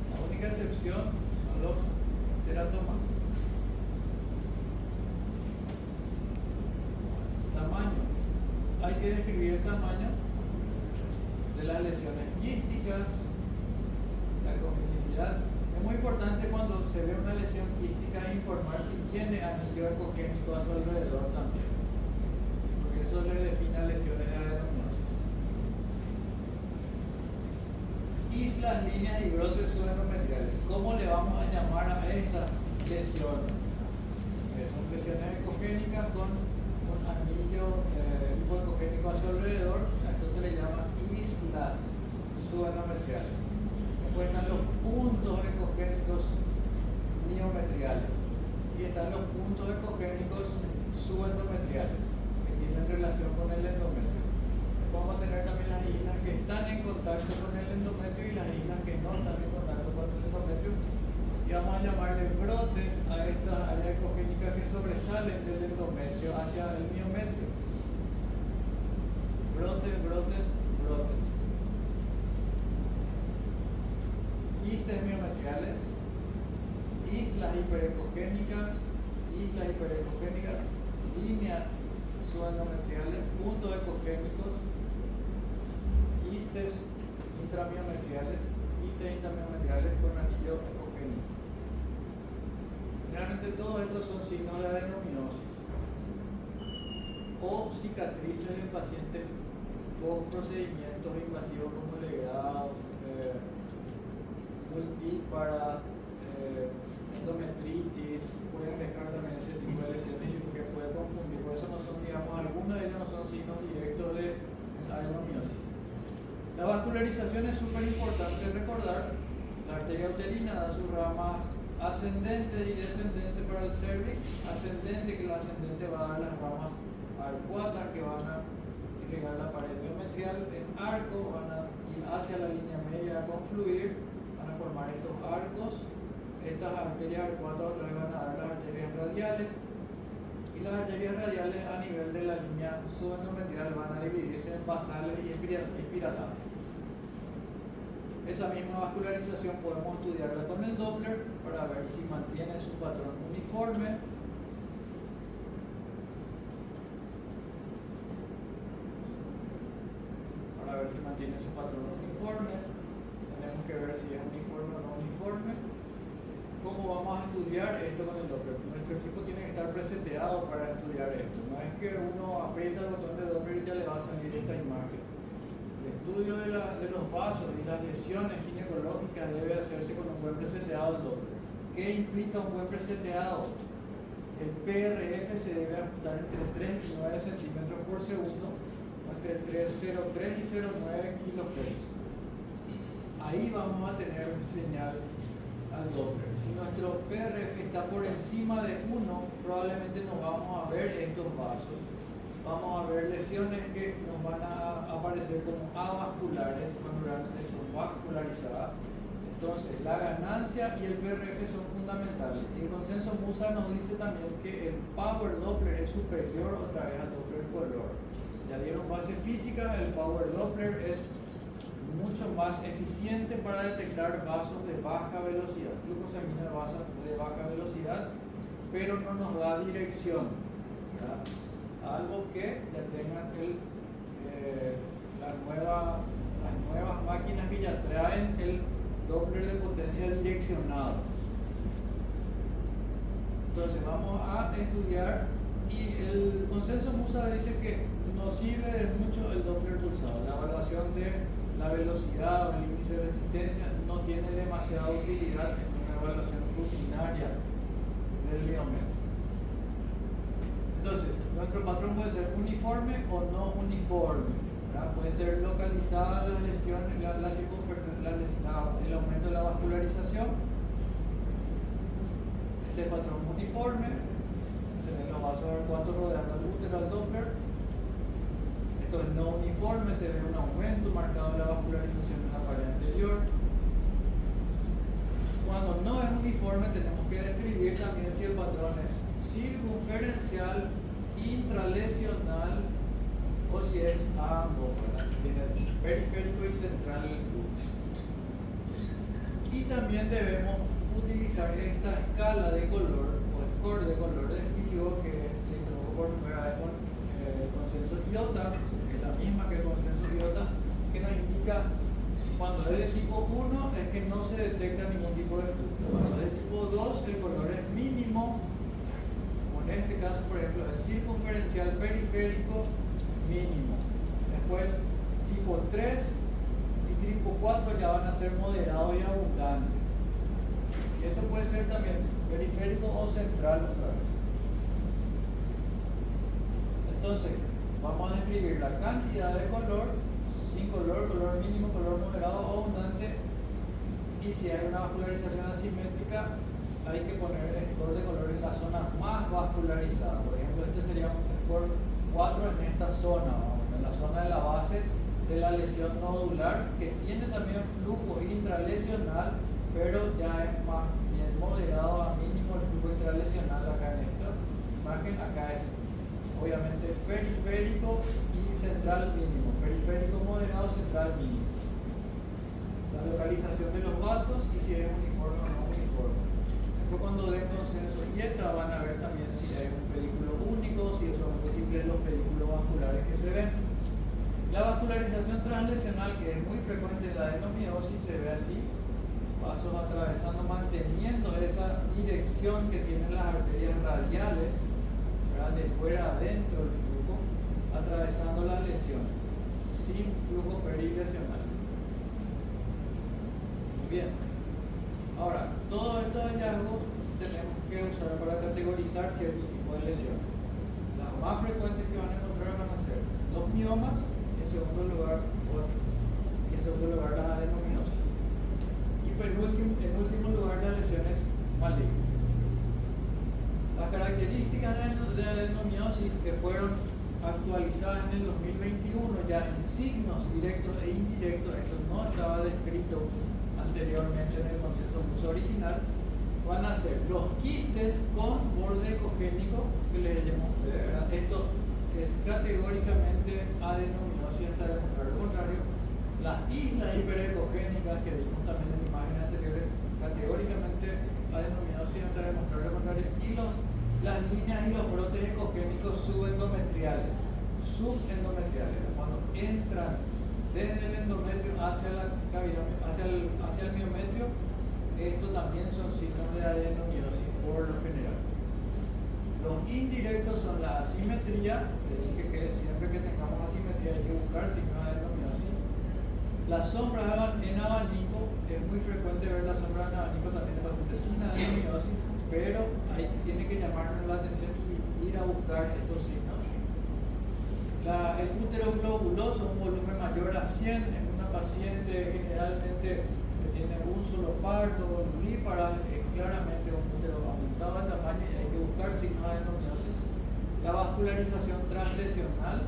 La única excepción son los teratomas. Tamaño. Hay que describir el tamaño de las lesiones quísticas, la congenicidad. Es muy importante cuando se ve una lesión quística informar si tiene anillo ecogénico a su alrededor también, porque eso le define lesiones de adenomiosis. Islas, líneas y brotes subendometriales. ¿Cómo le vamos a llamar a estas lesiones? Son lesiones ecogénicas con un anillo ecogénico a su alrededor. A esto se le llama islas subendometriales. Después están los puntos ecogénicos miometriales y están los puntos ecogénicos subendometriales que tienen relación con el endometrio. Vamos a tener también las islas que están en contacto con el endometrio y las islas que no están en contacto con el endometrio, y vamos a llamarle brotes a estas áreas ecogénicas que sobresalen del endometrio hacia el miometrio. Brotes, brotes, brotes. Quistes miometriales, islas hiperecogénicas, líneas subendometriales, puntos ecogénicos, quistes intramiometriales, quistes intramiometriales con anillo ecogénico. Generalmente todos estos son signos de adenomiosis o cicatrices en pacientes con procedimientos invasivos como legrado, multípara, endometritis, pueden dejar también ese tipo de lesiones y que puede confundir. Por eso no son, digamos, algunos de ellos no son signos directos de adenomiosis. La vascularización es súper importante recordar. La arteria uterina da sus ramas ascendentes y descendentes para el cervix. Ascendente, que la ascendente va a dar las ramas arcuatas que van a llegar a la pared miometrial. En arco van a ir hacia la línea media a confluir, van a formar estos arcos. Estas arterias arcuatas otra vez van a dar las arterias radiales, y las arterias radiales a nivel de la línea subendometrial van a dividirse en basales y espiraladas. Esa misma vascularización podemos estudiarla con el Doppler para ver si mantiene su patrón uniforme. Para ver si mantiene su patrón uniforme, tenemos que ver si es uniforme o no uniforme. ¿Cómo vamos a estudiar esto con el Doppler? Nuestro equipo tiene que estar preseteado para estudiar esto. No es que uno aprieta el botón de Doppler y ya le va a salir esta imagen. El estudio de los vasos y las lesiones ginecológicas debe hacerse con un buen preseteado del Doppler. ¿Qué implica un buen preseteado? El PRF se debe ajustar entre 3 y 9 centímetros por segundo, o entre 0,3 y 0,9 kHz. Ahí vamos a tener señal al Doppler. Si nuestro PRF está por encima de 1, probablemente no vamos a ver estos vasos. Vamos a ver lesiones que nos van a aparecer como avasculares, cuando realmente son vascularizadas. Entonces, la ganancia y el PRF son fundamentales. Y el consenso Musa nos dice también que el Power Doppler es superior otra vez al Doppler color. Ya dieron base física, el Power Doppler es mucho más eficiente para detectar vasos de baja velocidad, flujo sanguíneo de baja velocidad, pero no nos da dirección, ¿verdad? Algo que ya tengan las nuevas máquinas que ya traen el Doppler de potencia direccionado. Entonces vamos a estudiar, y el consenso Musa dice que nos sirve de mucho el Doppler pulsado. La evaluación de la velocidad o el índice de resistencia no tiene demasiada utilidad en una evaluación rutinaria del miometrio. Entonces, nuestro patrón puede ser uniforme o no uniforme, ¿verdad? Puede ser localizada las lesiones, la circunferencia, el aumento de la vascularización. Este patrón uniforme, se ven los vasos arcuatos rodeando el útero al Doppler. Esto es no uniforme, se ve un aumento marcado de la vascularización en la pared anterior. Cuando no es uniforme, tenemos que describir también si el patrón es circunferencial, intralesional o si es ambos, ¿verdad? Si tiene periférico y central el flux. Y también debemos utilizar esta escala de color o score de color de FIBO que se introdujo por primera vez con consenso IOTA, que es la misma que el consenso IOTA, que nos indica cuando es de tipo 1 es que no se detecta ningún tipo de flujo. Cuando es de tipo 2 el color es mínimo, como en este caso por ejemplo es circunferencial periférico mínimo. Después tipo 3 y tipo 4 ya van a ser moderados y abundantes. Y esto puede ser también periférico o central otra vez. Entonces, vamos a describir la cantidad de color, sin color, color mínimo, color moderado o abundante. Y si hay una vascularización asimétrica, hay que poner el score de color en la zona más vascularizada. Por ejemplo, este sería un score 4 en esta zona, en la zona de la base de la lesión nodular, que tiene también flujo intralesional, pero ya es más bien moderado a mínimo el flujo intralesional acá en esta imagen. Acá es obviamente periférico y central mínimo, periférico moderado, central mínimo. La localización de los vasos y si es uniforme o no uniforme. Después cuando den consenso IETA van a ver también si hay un pedículo único, si son múltiples los pedículos vasculares que se ven. La vascularización translesional, que es muy frecuente en la adenomiosis, se ve así: vasos atravesando, manteniendo esa dirección que tienen las arterias radiales, ¿verdad? De fuera adentro del flujo, atravesando las lesiones, sin flujo perilesional. Muy bien. Ahora, todos estos hallazgos tenemos que usar para categorizar cierto tipo de lesiones. Las más frecuentes que van a encontrar van a ser los miomas, en segundo lugar las adenomiosis. En último lugar, las lesiones malignas. Las características de adenomiosis que fueron actualizadas en el 2021 ya en signos directos e indirectos, esto no estaba descrito anteriormente en el consenso muso original, van a ser los quistes con borde ecogénico que les demostré. Esto es categóricamente adenomiosis hasta demostrar lo contrario. Las islas hiperecogénicas que vimos también en imágenes anteriores, categóricamente adenomiosis hasta demostrar lo contrario. Y las líneas y los brotes ecogénicos subendometriales, cuando entran desde el endometrio hacia la cavidad, hacia el miometrio, esto también son signos de adenomiosis por lo general. Los indirectos son la asimetría, que dije que siempre que tengamos asimetría hay que buscar signos de adenomiosis. Las sombras en abanico, es muy frecuente ver las sombras en abanico también en pacientes sin adenomiosis, pero ahí tiene que llamarnos la atención y ir a buscar estos signos. El útero globuloso, un volumen mayor a 100 en una paciente generalmente que tiene un solo parto, nulípara, es claramente un útero aumentado de tamaño y hay que buscar signos de adenomiosis. La vascularización translesional,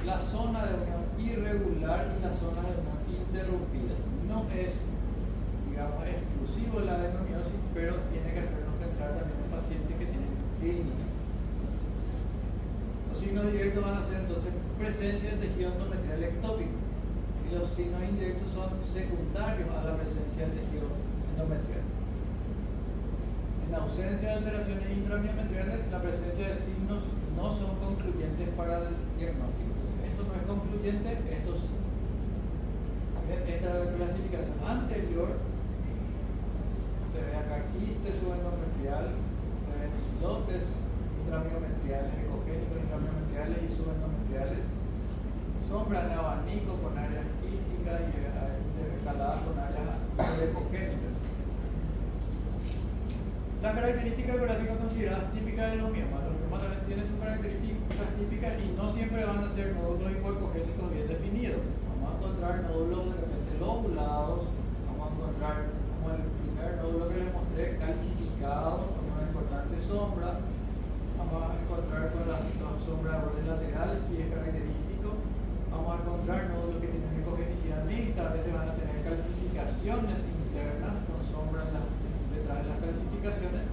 la zona de unión irregular y la zona de unión interrumpida. No es, digamos, exclusivo la adenomiosis, pero tiene que hacernos pensar también en pacientes que tienen clínica. Los signos directos van a ser entonces presencia de tejido endometrial ectópico y los signos indirectos son secundarios a la presencia de tejido endometrial. En ausencia de alteraciones intramiometriales, la presencia de signos no son concluyentes para el diagnóstico. Esto no es concluyente, esto sí. Esta clasificación anterior se ve acá quistes subendometrial, se ven islotes intramiometriales, ecogénicos intramiometriales y subendometriales, sombras de abanico con áreas quísticas y intercaladas con áreas ecogénicas. Las características geográficas consideradas típicas de los miomas. Los miomas también tienen sus características típicas y no siempre van a ser nódulos hipoecogénicos bien definidos. Vamos a encontrar nódulos de repente lobulados, vamos a encontrar como el primer nódulo que les mostré, calcificado con una importante sombra. Vamos a encontrar con las sombras de bordes laterales si es característico. Vamos a encontrar nódulos que tienen ecogenicidad mixta, a veces van a tener calcificaciones internas con sombras detrás de las calcificaciones.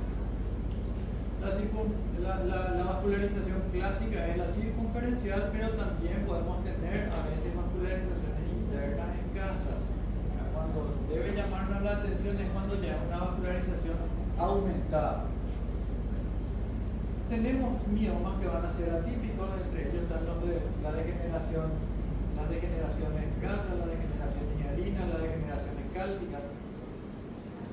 La vascularización clásica es la circunferencial, pero también podemos tener a veces vascularizaciones internas escasas. Cuando debe llamarnos la la atención es cuando ya una vascularización aumentada. Tenemos miomas que van a ser atípicos, entre ellos están los de la degeneración, las degeneraciones gasas, las degeneraciones hialinas, las degeneraciones cálcicas,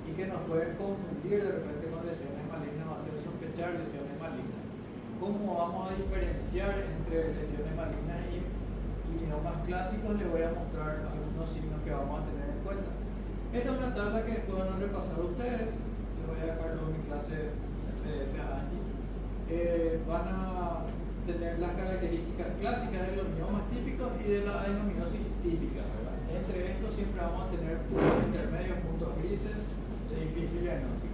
y que nos pueden confundir de repente con lesiones malignas o hacer sospechar lesiones malignas. ¿Cómo vamos a diferenciar entre lesiones malignas y miomas clásicos? Les voy a mostrar algunos signos que vamos a tener en cuenta. Esta es una tabla que después van a repasar ustedes. Les voy a dejar en mi clase PDF a Angie. Van a tener las características clásicas de los miomas típicos y de la adenomiosis típica, ¿verdad? Entre estos siempre vamos a tener puntos intermedios, puntos grises de difícil diagnóstico.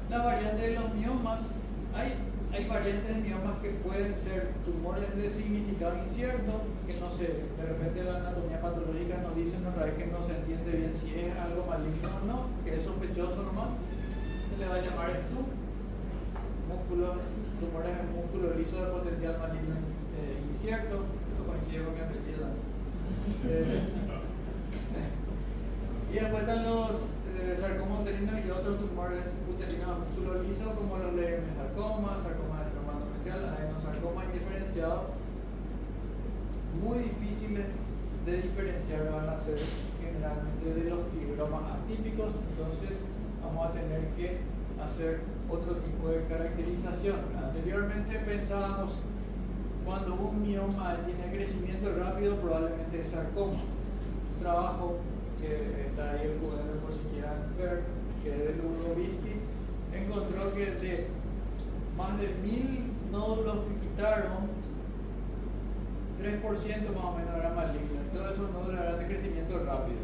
Las variantes de los miomas, hay variantes de miomas que pueden ser tumores de significado incierto, que no sé, de repente la anatomía patológica nos dice otra vez que no se entiende bien si es algo maligno o no, que es sospechoso nomás, se le va a llamar tumores de músculo liso de potencial maligno incierto. Esto coincide con mi apellido. Y después están los sarcomas uterinos y otros tumores uterinos de músculo liso, como los leiomyosarcomas, sarcomas estromadometrial, adenosarcomas indiferenciados, muy difíciles de diferenciar, van a ser generalmente de los fibromas atípicos. Entonces vamos a tener que hacer otro tipo de caracterización. Anteriormente pensábamos, cuando un mioma tiene crecimiento rápido, probablemente es sarcoma. Un trabajo que está ahí el poder, por si quieran ver, que es de Ludovici, encontró que de más de 1000 nódulos que quitaron, 3% más o menos eran malignos. Todos esos nódulos eran de crecimiento rápido.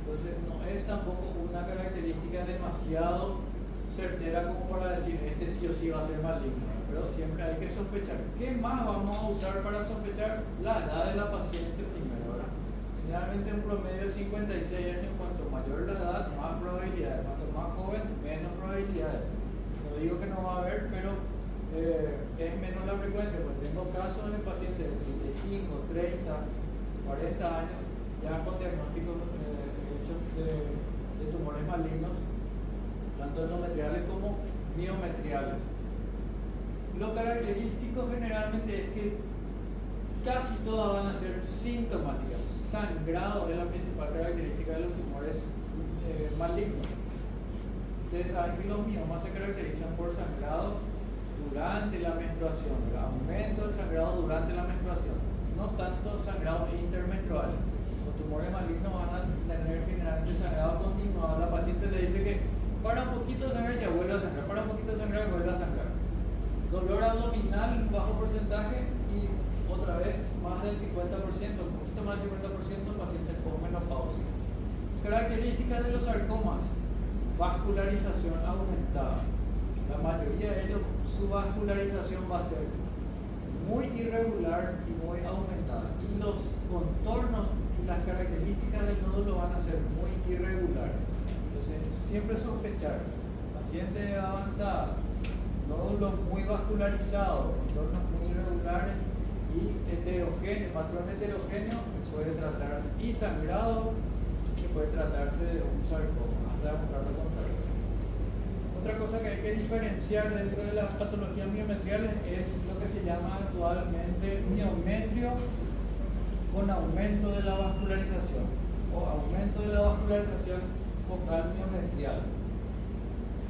Entonces no es tampoco una característica demasiado certera como para decir este sí o sí va a ser maligno, pero siempre hay que sospechar. ¿Qué más vamos a usar para sospechar? La edad de la paciente primero, ¿verdad? Generalmente un promedio de 56 años, cuanto mayor la edad, más probabilidades, cuanto más joven, menos probabilidades. No digo que no va a haber, pero es menos la frecuencia, porque tengo casos de pacientes de 35, 30, 40 años, ya con diagnósticos hechos de tumores malignos, tanto endometriales como miometriales. Lo característico generalmente es que casi todas van a ser sintomáticas. Sangrado es la principal característica de los tumores malignos. Ustedes saben que los miomas se caracterizan por sangrado durante la menstruación, el aumento del sangrado durante la menstruación, no tanto sangrado intermenstrual. Los tumores malignos van a tener generalmente sangrado continuado. La paciente le dice que para un poquito de sangre ya vuelve a sangrar, para un poquito de sangre vuelve a sangrar. Dolor abdominal, un bajo porcentaje, y otra vez más del 50%, un poquito más del 50% pacientes con menopausia. Características de los sarcomas: vascularización aumentada. La mayoría de ellos, su vascularización va a ser muy irregular y muy aumentada. Y los contornos y las características del nódulo van a ser muy irregulares. Entonces, siempre sospechar. Paciente avanzada, nódulos muy vascularizados, contornos muy irregulares y heterogéneo, patrón heterogéneo, que puede tratarse, y sangrado, que puede tratarse de un sarcoma, hasta demostrar lo contrario. Otra cosa que hay que diferenciar dentro de las patologías miometriales es lo que se llama actualmente miometrio con aumento de la vascularización o aumento de la vascularización focal miometrial.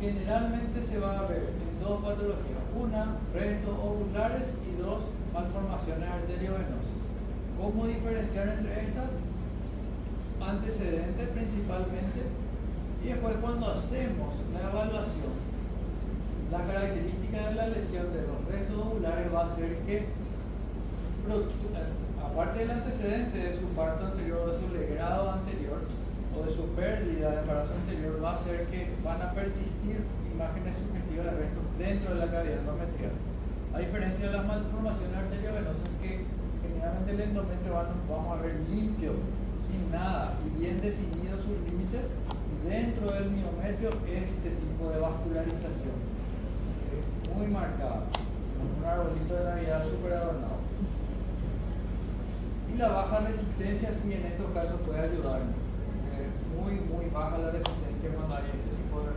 Generalmente se va a ver en dos patologías: una, restos ovulares, y dos, malformaciones arteriovenosas. ¿Cómo diferenciar entre estas? Antecedentes principalmente, y después cuando hacemos la evaluación, la característica de la lesión de los restos ovulares va a ser que, aparte del antecedente de su parto anterior o de su legrado anterior o de su pérdida de embarazo anterior, va a ser que van a persistir imágenes sugestivas de restos dentro de la cavidad endometrial. A diferencia de las malformaciones arteriovenosas, que generalmente el endometrio vamos a ver limpio, sin nada, y bien definidos sus límites, y dentro del miometrio este tipo de vascularización muy marcada, con un arbolito de Navidad súper adornado. Y la baja resistencia sí en estos casos puede ayudar. muy baja la resistencia cuando hay este tipo de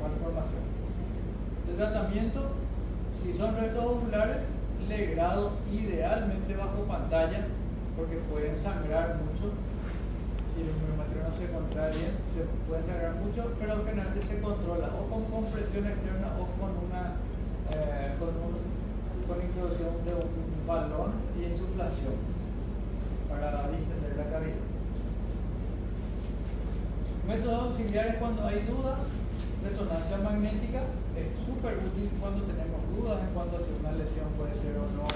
malformación. El tratamiento, si son restos oculares, legrado idealmente bajo pantalla, porque pueden sangrar mucho. Si el miometría no se contrae bien, se pueden sangrar mucho, pero generalmente se controla o con compresión externa o con introducción de un balón y insuflación para distender la cavidad. Métodos auxiliares cuando hay dudas. Resonancia magnética es súper útil cuando tenemos dudas en cuanto a si una lesión puede ser o no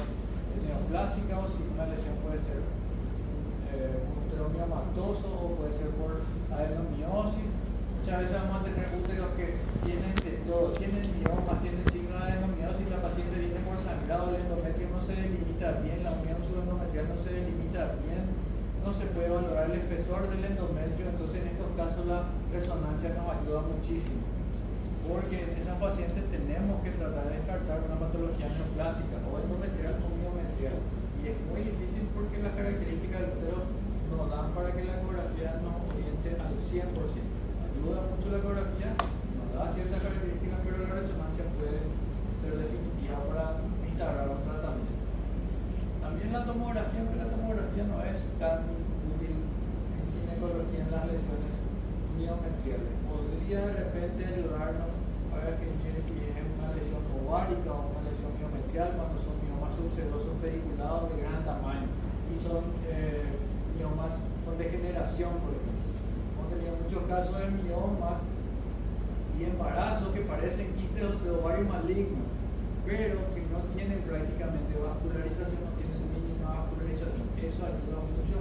neoplásica, o si una lesión puede ser un útero miomatoso o puede ser por adenomiosis. Muchas veces vamos a tener úteros que tienen de todo, tienen miomas, tienen signo de adenomiosis, la paciente viene por sangrado, el endometrio no se delimita bien, la unión subendometrial no se delimita bien, no se puede valorar el espesor del endometrio. Entonces en estos casos la resonancia nos ayuda muchísimo, porque en esas pacientes tenemos que tratar de descartar una patología neoplásica o endometrial o miometrial, y es muy difícil porque las características del útero nos dan para que la ecografía nos oriente al 100%. Ayuda mucho la ecografía, nos da ciertas características, pero la resonancia puede ser definitiva para instaurar un tratamiento. También la tomografía, aunque la tomografía no es tan útil en ginecología en las lesiones miometriales, podría de repente ayudarnos para definir si es una lesión ovárica o una lesión miometrial cuando son miomas subserosos periculados de gran tamaño y son miomas con degeneración, por ejemplo. Hemos tenido muchos casos de miomas y embarazos que parecen quistes de ovario malignos, pero que no tienen prácticamente vascularización, no tienen mínima vascularización. Eso ayuda mucho